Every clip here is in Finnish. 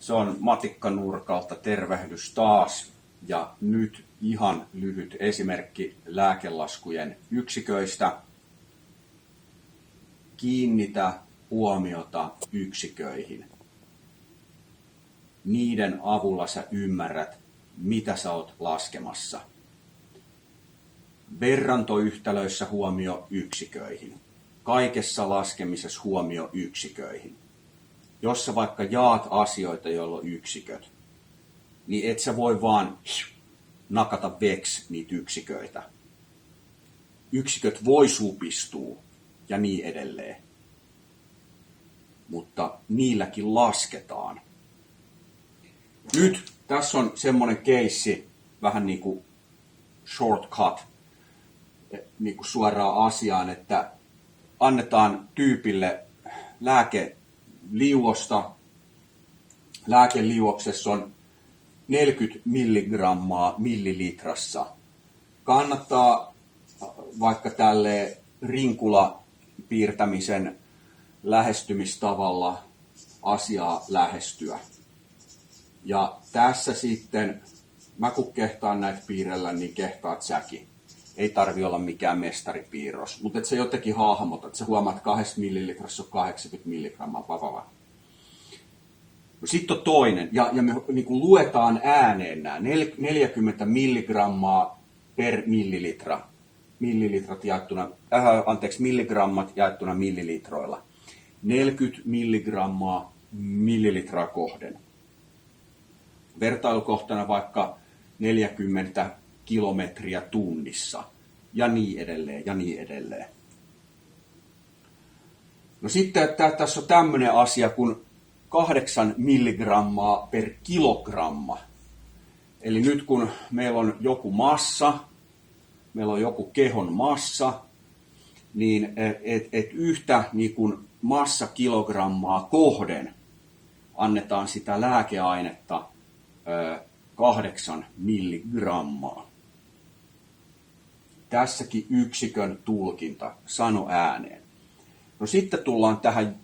Se on Matikkanurkalta, tervehdys taas. Ja nyt ihan lyhyt esimerkki lääkelaskujen yksiköistä. Kiinnitä huomiota yksiköihin. Niiden avulla sä ymmärrät, mitä sä oot laskemassa. Verrantoyhtälöissä huomio yksiköihin. Kaikessa laskemisessa huomio yksiköihin. Jos sä vaikka jaat asioita, joilla on yksiköt, niin et sä voi vaan nakata veksi niitä yksiköitä. Yksiköt voi supistua ja niin edelleen. Mutta niilläkin lasketaan. Nyt tässä on semmoinen keissi, vähän niin kuin shortcut, niin kuin suoraan asiaan, että annetaan tyypille lääkeliuosta. Lääkeliuoksessa on 40 milligrammaa millilitrassa. Kannattaa vaikka tälle rinkulapiirtämisen lähestymistavalla asiaa lähestyä. Ja tässä sitten, mä kun kehtaan näitä piirrellä, niin kehtaat säkin. Ei tarvi olla mikään mestaripiirros, mutta et sä jotenkin hahmotat. Sä huomaat, että 2 millilitrassa on 80 milligrammaa papava. No sitten on toinen, ja me niin kuin luetaan ääneen nämä 40 milligrammaa per millilitra. Milligrammat jaettuna millilitroilla. 40 milligrammaa millilitraa kohden. Vertailukohtana vaikka 40 kilometriä tunnissa ja niin edelleen ja niin edelleen. No sitten tässä on tämmöinen asia kuin 8 milligrammaa per kilogramma. Eli nyt kun meillä on joku massa, meillä on joku kehon massa, niin et yhtä niin kuin massakilogrammaa kohden annetaan sitä lääkeainetta 8 milligrammaa. Tässäkin yksikön tulkinta, sano ääneen. No sitten tullaan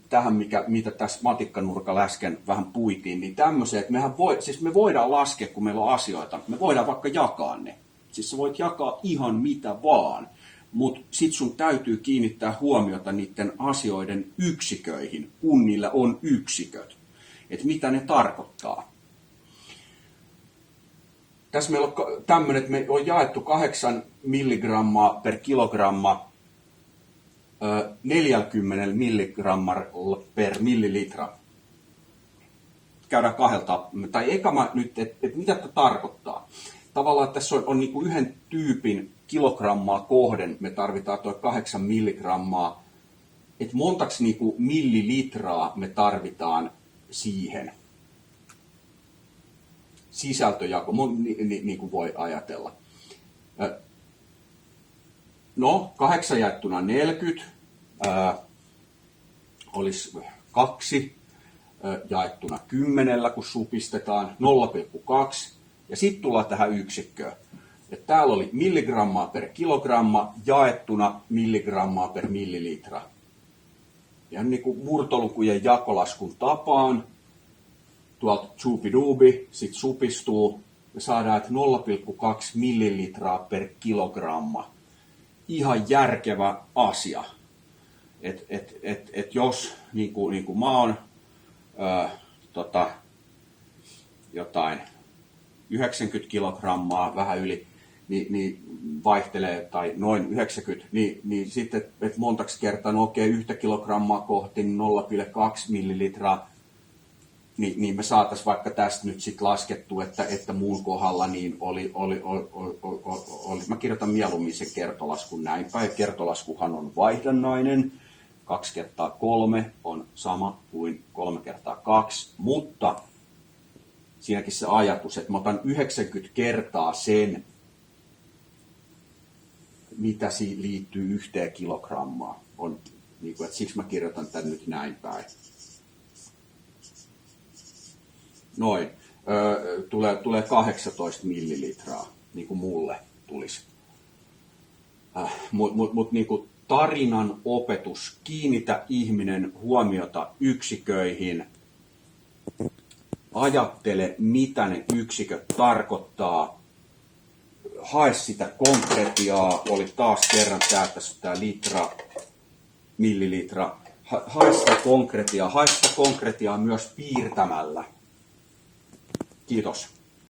tähän mitä tässä matikkanurkalla äsken vähän puitiin, niin tämmöiseen, että me voidaan laskea, kun meillä on asioita, me voidaan vaikka jakaa ne. Siis sä voit jakaa ihan mitä vaan, mutta sit sun täytyy kiinnittää huomiota niiden asioiden yksiköihin, kun niillä on yksiköt. Että mitä ne tarkoittaa. Tässä meillä on tämmöinen, että me on jaettu 8 milligrammaa per kilogramma 40 milligrammalla per millilitra. Käydään kahdelta, tai eka mä nyt, että mitä tämä tarkoittaa. Tavallaan, että tässä on niin kuin yhden tyypin kilogrammaa kohden, me tarvitaan tuo 8 milligrammaa, että montaks niin kuin millilitraa me tarvitaan siihen. Sisältöjako, niin kuin voi ajatella. No, 8 jaettuna 40 olisi 2 jaettuna 10, kun supistetaan 0,2. Ja sitten tullaan tähän yksikköön. Et täällä oli milligrammaa per kilogramma jaettuna milligrammaa per millilitra. Ja niin kuin murtolukujen jakolaskun tapaan, tuolta chupidubi, sitten supistuu ja saadaan, että 0,2 millilitraa per kilogramma. Ihan järkevä asia. Et jos, niin kuin mä oon jotain 90 kilogrammaa, vähän yli, niin vaihtelee, tai noin 90, niin sitten, että montaksi kertaa, no okei, 1 kilogrammaa kohti, niin 0,2 millilitraa, niin me saataisiin vaikka tästä nyt sitten laskettu, että muun kohdalla niin oli, mä kirjoitan mieluummin sen kertolaskun näinpä, ja kertolaskuhan on vaihdannainen, 2 kertaa 3 on sama kuin 3 kertaa 2, mutta siinäkin se ajatus, että mä otan 90 kertaa sen, mitä liittyy 1 kilogrammaan, on, niin kuin, että siksi mä kirjoitan tämän nyt näin päin. Noin. Tulee 18 millilitraa, niin kuin mulle tulisi. Mutta niin kuin tarinan opetus, kiinnitä ihminen huomiota yksiköihin, ajattele, mitä ne yksiköt tarkoittaa. Hae sitä konkretiaa, oli taas kerran tämä litra, millilitra. Hae sitä konkretiaa myös piirtämällä. Kiitos.